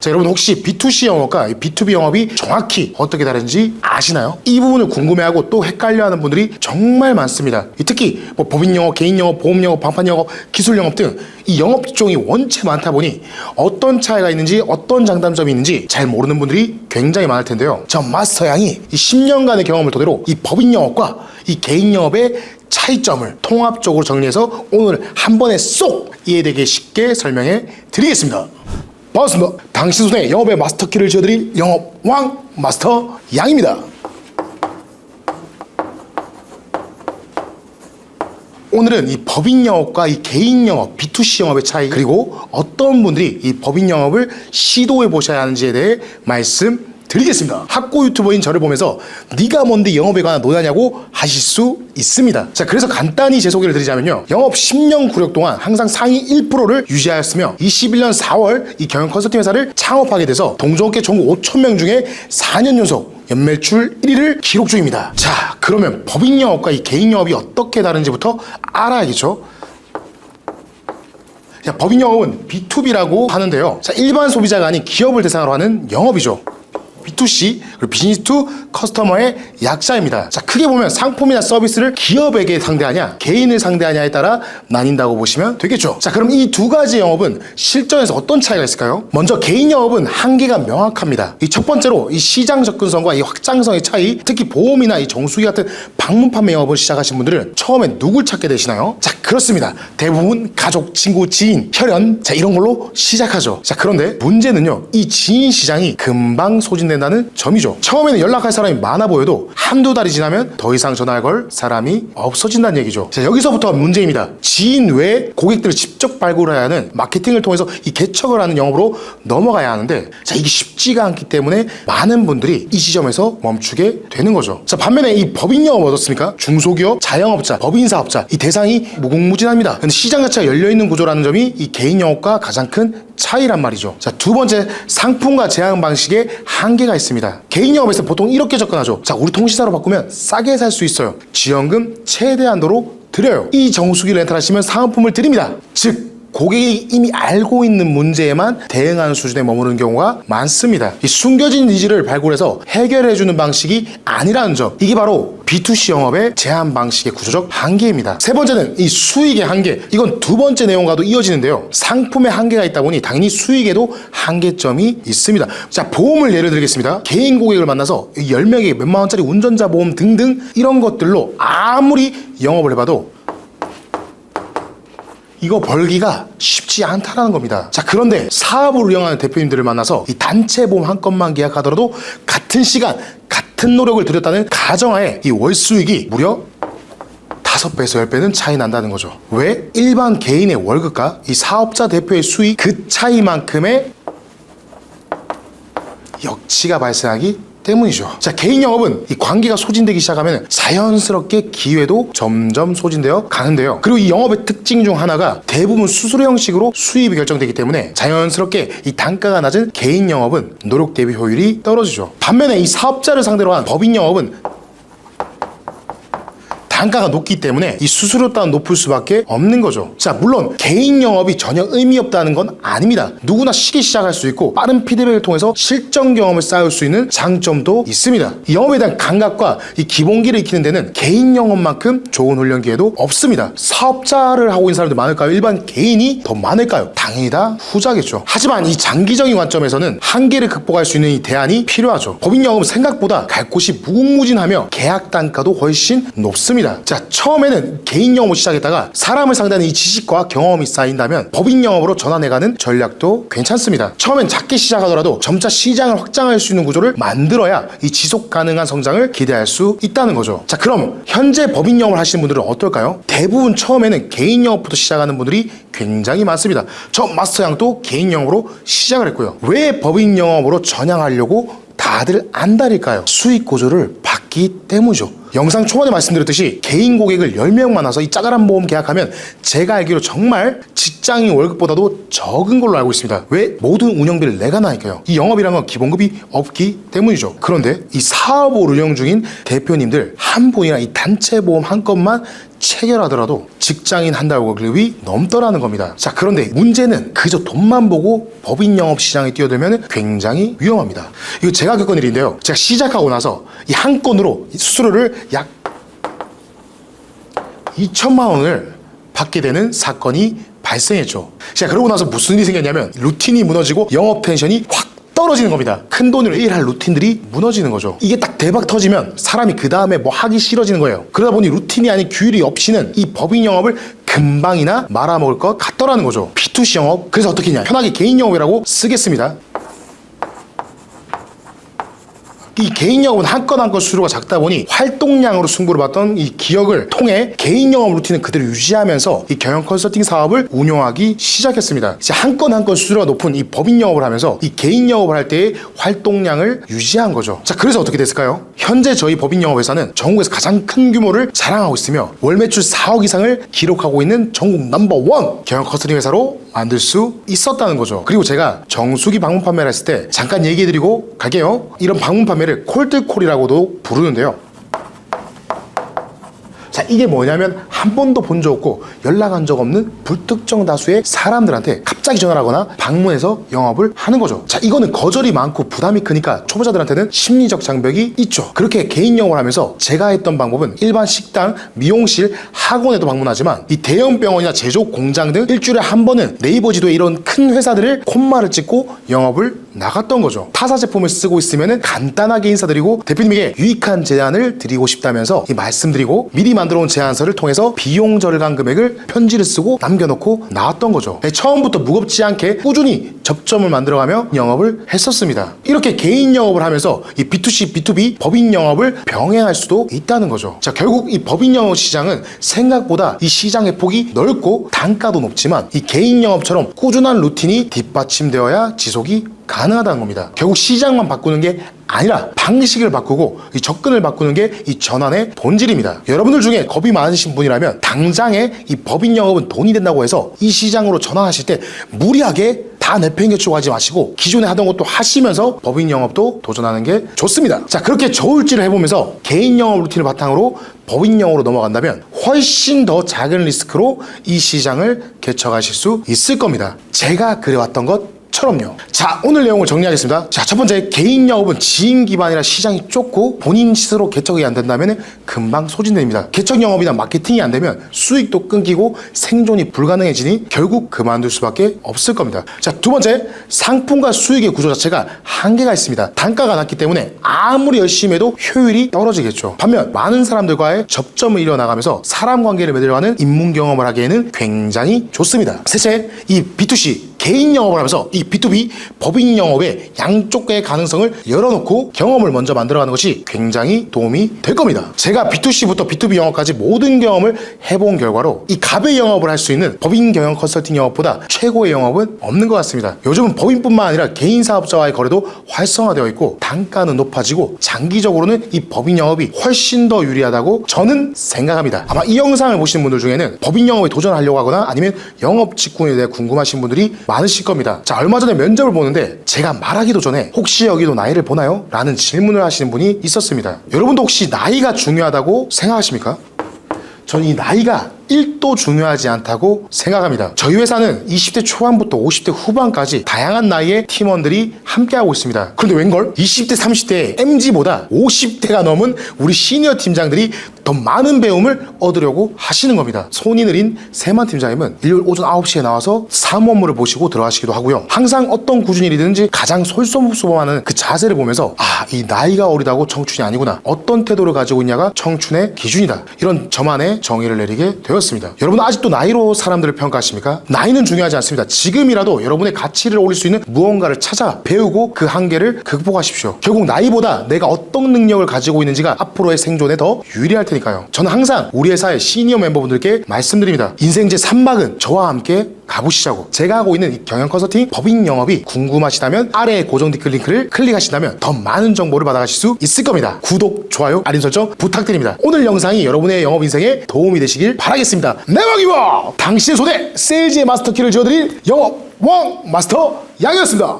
자, 여러분 혹시 B2C 영업과 B2B 영업이 정확히 어떻게 다른지 아시나요? 이 부분을 궁금해하고 또 헷갈려하는 분들이 정말 많습니다. 특히 법인 영업, 개인 영업, 보험 영업, 방판 영업, 기술 영업 등 이 영업 비중이 원체 많다 보니 어떤 차이가 있는지 어떤 장단점이 있는지 잘 모르는 분들이 굉장히 많을 텐데요. 저 마스터 양이 이 10년간의 경험을 토대로 이 법인 영업과 이 개인 영업의 차이점을 통합적으로 정리해서 오늘 한 번에 쏙 이해되게 쉽게 설명해 드리겠습니다. 반갑습니다. 당신 손에 영업의 마스터키를 쥐어드릴 영업왕 마스터 양입니다. 오늘은 이 법인 영업과 이 개인 영업, B2C 영업의 차이, 그리고 어떤 분들이 이 법인 영업을 시도해 보셔야 하는지에 대해 말씀드리겠습니다. 학고 유튜버인 저를 보면서 네가 뭔데 영업에 관한 논하냐고 하실 수 있습니다. 자, 그래서 간단히 제 소개를 드리자면요, 영업 10년 구력 동안 항상 상위 1%를 유지하였으며 21년 4월 이 경영 컨설팅 회사를 창업하게 돼서 동종업계 전국 5,000명 중에 4년 연속 연매출 1위를 기록 중입니다. 자, 그러면 법인 영업과 이 개인 영업이 어떻게 다른지부터 알아야겠죠. 자, 법인 영업은 B2B라고 하는데요. 자, 일반 소비자가 아닌 기업을 대상으로 하는 영업이죠. B2C, 그리고 비즈니스 투 커스터머의 약자입니다. 자, 크게 보면 상품이나 서비스를 기업에게 상대하냐, 개인을 상대하냐에 따라 나뉜다고 보시면 되겠죠. 자, 그럼 이 두 가지 영업은 실전에서 어떤 차이가 있을까요? 먼저 개인 영업은 한계가 명확합니다. 이 첫 번째로 이 시장 접근성과 이 확장성의 차이, 특히 보험이나 이 정수기 같은 방문 판매 영업을 시작하신 분들은 처음엔 누굴 찾게 되시나요? 자, 그렇습니다. 대부분 가족, 친구, 지인, 혈연, 자, 이런 걸로 시작하죠. 자, 그런데 문제는요, 이 지인 시장이 금방 소진된다는 점이죠. 처음에는 연락할 사람이 많아 보여도 한두 달이 지나면 더 이상 전화를 걸 사람이 없어진다는 얘기죠. 자, 여기서부터 문제입니다. 지인 외에 고객들을 직접 발굴해야 하는 마케팅을 통해서 이 개척을 하는 영업으로 넘어가야 하는데, 자, 이게 쉽지가 않기 때문에 많은 분들이 이 지점에서 멈추게 되는 거죠. 자, 반면에 이 법인 영업 어떻습니까? 중소기업, 자영업자, 법인사업자, 이 대상이 무궁무진합니다. 근데 시장 자체가 열려있는 구조라는 점이 이 개인 영업과 가장 큰 차이란 말이죠. 자, 두 번째, 상품과 제한 방식에 한계가 있습니다. 개인 영업에서 보통 이렇게 접근하죠. 자, 우리 통신사로 바꾸면 싸게 살 수 있어요. 지원금 최대한도로 드려요. 이 정수기 렌탈하시면 사은품을 드립니다. 즉, 고객이 이미 알고 있는 문제에만 대응하는 수준에 머무르는 경우가 많습니다. 이 숨겨진 니즈를 발굴해서 해결해주는 방식이 아니라는 점, 이게 바로 B2C 영업의 제한 방식의 구조적 한계입니다. 세 번째는 이 수익의 한계. 이건 두 번째 내용과도 이어지는데요. 상품의 한계가 있다 보니 당연히 수익에도 한계점이 있습니다. 자, 보험을 예를 들겠습니다. 개인 고객을 만나서 10명에게 몇만 원짜리 운전자 보험 등등 이런 것들로 아무리 영업을 해봐도 이거 벌기가 쉽지 않다라는 겁니다. 자, 그런데 사업을 운영하는 대표님들을 만나서 이 단체 보험 한 건만 계약하더라도 같은 시간, 같은 노력을 들였다는 가정하에 이 월 수익이 무려 5배에서 10배는 차이 난다는 거죠. 왜? 일반 개인의 월급과 이 사업자 대표의 수익 그 차이만큼의 역치가 발생하기 때문이죠. 자, 개인 영업은 이 관계가 소진되기 시작하면 자연스럽게 기회도 점점 소진되어 가는데요. 그리고 이 영업의 특징 중 하나가 대부분 수수료 형식으로 수입이 결정되기 때문에 자연스럽게 이 단가가 낮은 개인 영업은 노력 대비 효율이 떨어지죠. 반면에 이 사업자를 상대로 한 법인 영업은 단가가 높기 때문에 이 수수료 또한 높을 수밖에 없는 거죠. 자, 물론 개인 영업이 전혀 의미 없다는 건 아닙니다. 누구나 쉽게 시작할 수 있고 빠른 피드백을 통해서 실전 경험을 쌓을 수 있는 장점도 있습니다. 이 영업에 대한 감각과 이 기본기를 익히는 데는 개인 영업만큼 좋은 훈련 기회도 없습니다. 사업자를 하고 있는 사람들 많을까요? 일반 개인이 더 많을까요? 당연히 다 후자겠죠. 하지만 이 장기적인 관점에서는 한계를 극복할 수 있는 이 대안이 필요하죠. 법인 영업은 생각보다 갈 곳이 무궁무진하며 계약 단가도 훨씬 높습니다. 자, 처음에는 개인 영업을 시작했다가 사람을 상대하는 이 지식과 경험이 쌓인다면 법인 영업으로 전환해가는 전략도 괜찮습니다. 처음엔 작게 시작하더라도 점차 시장을 확장할 수 있는 구조를 만들어야 이 지속 가능한 성장을 기대할 수 있다는 거죠. 자, 그럼 현재 법인 영업을 하시는 분들은 어떨까요? 대부분 처음에는 개인 영업부터 시작하는 분들이 굉장히 많습니다. 저 마스터 양도 개인 영업으로 시작을 했고요. 왜 법인 영업으로 전향하려고 다들 안달일까요? 수익 구조를 봤기 때문이죠. 영상 초반에 말씀드렸듯이 개인 고객을 10명 만나서 이 짜잘한 보험 계약하면 제가 알기로 정말 직장인 월급보다도 적은 걸로 알고 있습니다. 왜? 모든 운영비를 내가 나니까요. 이 영업이란 건 기본급이 없기 때문이죠. 그런데 이 사업을 운영 중인 대표님들 한 분이나 이 단체 보험 한 건만 체결하더라도 직장인 한 달 월급이 넘더라는 겁니다. 자, 그런데 문제는 그저 돈만 보고 법인 영업 시장에 뛰어들면 굉장히 위험합니다. 이거 제가 겪은 일인데요. 제가 시작하고 나서 이 한 건으로 수수료를 약 2천만 원을 받게 되는 사건이 발생했죠. 자, 그러고 나서 무슨 일이 생겼냐면 루틴이 무너지고 영업 텐션이 확 떨어지는 겁니다. 큰 돈으로 일할 루틴들이 무너지는 거죠. 이게 딱 대박 터지면 사람이 그 다음에 뭐 하기 싫어지는 거예요. 그러다 보니 루틴이 아닌 규율이 없이는 이 법인 영업을 금방이나 말아먹을 것 같더라는 거죠. B2C 영업, 그래서 어떻게 했냐, 편하게 개인 영업이라고 쓰겠습니다. 이 개인 영업은 한 건 한 건 수수료가 작다 보니 활동량으로 승부를 봤던 이 기억을 통해 개인 영업 루틴을 그대로 유지하면서 이 경영 컨설팅 사업을 운영하기 시작했습니다. 이제 한 건 한 건 수수료가 높은 이 법인 영업을 하면서 이 개인 영업을 할 때의 활동량을 유지한 거죠. 자, 그래서 어떻게 됐을까요? 현재 저희 법인 영업 회사는 전국에서 가장 큰 규모를 자랑하고 있으며 월 매출 4억 이상을 기록하고 있는 전국 넘버1 경영 컨설팅 회사로 만들 수 있었다는 거죠. 그리고 제가 정수기 방문 판매를 했을 때 잠깐 얘기해드리고 갈게요. 이런 방문 판매를 콜드콜이라고도 부르는데요. 자, 이게 뭐냐면 한 번도 본 적 없고 연락한 적 없는 불특정 다수의 사람들한테 갑자기 전화를 하거나 방문해서 영업을 하는 거죠. 자, 이거는 거절이 많고 부담이 크니까 초보자들한테는 심리적 장벽이 있죠. 그렇게 개인 영업을 하면서 제가 했던 방법은 일반 식당, 미용실, 학원에도 방문하지만 이 대형 병원이나 제조 공장 등 일주일에 한 번은 네이버 지도에 이런 큰 회사들을 콧말을 찍고 영업을 나갔던 거죠. 타사 제품을 쓰고 있으면 간단하게 인사드리고 대표님에게 유익한 제안을 드리고 싶다면서 말씀드리고 미리 만들어 온 제안서를 통해서 비용 절감 금액을 편지를 쓰고 남겨놓고 나왔던 거죠. 처음부터 무겁지 않게 꾸준히 접점을 만들어가며 영업을 했었습니다. 이렇게 개인 영업을 하면서 이 B2C, B2B 법인 영업을 병행할 수도 있다는 거죠. 자, 결국 이 법인 영업 시장은 생각보다 이 시장의 폭이 넓고 단가도 높지만 이 개인 영업처럼 꾸준한 루틴이 뒷받침되어야 지속이 가능하다는 겁니다. 결국 시장만 바꾸는 게 아니라 방식을 바꾸고 이 접근을 바꾸는 게 이 전환의 본질입니다. 여러분들 중에 겁이 많으신 분이라면 당장에 이 법인 영업은 돈이 된다고 해서 이 시장으로 전환하실 때 무리하게 다 내팽개치고 하지 마시고 기존에 하던 것도 하시면서 법인 영업도 도전하는 게 좋습니다. 자, 그렇게 저울질을 해보면서 개인 영업 루틴을 바탕으로 법인 영업으로 넘어간다면 훨씬 더 작은 리스크로 이 시장을 개척하실 수 있을 겁니다. 제가 그래왔던 것 처럼요. 자, 오늘 내용을 정리하겠습니다. 자, 첫 번째, 개인 영업은 지인 기반이라 시장이 좁고 본인 스스로 개척이 안 된다면 금방 소진됩니다. 개척 영업이나 마케팅이 안 되면 수익도 끊기고 생존이 불가능해지니 결국 그만둘 수밖에 없을 겁니다. 자, 두 번째, 상품과 수익의 구조 자체가 한계가 있습니다. 단가가 낮기 때문에 아무리 열심히 해도 효율이 떨어지겠죠. 반면 많은 사람들과의 접점을 이뤄나가면서 사람 관계를 맺어가는 입문 경험을 하기에는 굉장히 좋습니다. 셋째, 이 B2C 개인 영업을 하면서 이 B2B 법인 영업의 양쪽의 가능성을 열어놓고 경험을 먼저 만들어가는 것이 굉장히 도움이 될 겁니다. 제가 B2C부터 B2B 영업까지 모든 경험을 해본 결과로 이 갑의 영업을 할 수 있는 법인 경영 컨설팅 영업보다 최고의 영업은 없는 것 같습니다. 요즘은 법인뿐만 아니라 개인 사업자와의 거래도 활성화되어 있고 단가는 높아지고 장기적으로는 이 법인 영업이 훨씬 더 유리하다고 저는 생각합니다. 아마 이 영상을 보시는 분들 중에는 법인 영업에 도전하려고 하거나 아니면 영업 직군에 대해 궁금하신 분들이 많으실 겁니다. 자, 얼마 전에 면접을 보는데 제가 말하기도 전에 혹시 여기도 나이를 보나요? 라는 질문을 하시는 분이 있었습니다. 여러분도 혹시 나이가 중요하다고 생각하십니까? 저는 이 나이가 1도 중요하지 않다고 생각합니다. 저희 회사는 20대 초반부터 50대 후반까지 다양한 나이의 팀원들이 함께하고 있습니다. 그런데 웬걸? 20대, 30대의 MZ보다 50대가 넘은 우리 시니어 팀장들이 더 많은 배움을 얻으려고 하시는 겁니다. 손이 느린 세만 팀장님은 일요일 오전 9시에 나와서 사무 업무를 보시고 들어가시기도 하고요. 항상 어떤 굳은 일이든지 가장 솔선수범하는 그 자세를 보면서 이 나이가 어리다고 청춘이 아니구나. 어떤 태도를 가지고 있냐가 청춘의 기준이다. 이런 저만의 정의를 내리게 되었습니다. 여러분 아직도 나이로 사람들을 평가하십니까? 나이는 중요하지 않습니다. 지금이라도 여러분의 가치를 올릴 수 있는 무언가를 찾아 배우고 그 한계를 극복하십시오. 결국 나이보다 내가 어떤 능력을 가지고 있는지가 앞으로의 생존에 더 유리할 테니까요. 저는 항상 우리 회사의 시니어 멤버분들께 말씀드립니다. 인생 제3막은 저와 함께 가보시자고. 제가 하고 있는 이 경영 컨설팅 법인 영업이 궁금하시다면 아래에 고정 댓글 링크를 클릭하신다면 더 많은 정보를 받아가실 수 있을 겁니다. 구독, 좋아요, 알림 설정 부탁드립니다. 오늘 영상이 여러분의 영업 인생에 도움이 되시길 바라겠습니다. 내왕이와 당신의 손에 세일즈의 마스터키를 지어드릴 영업 왕 마스터 양이었습니다.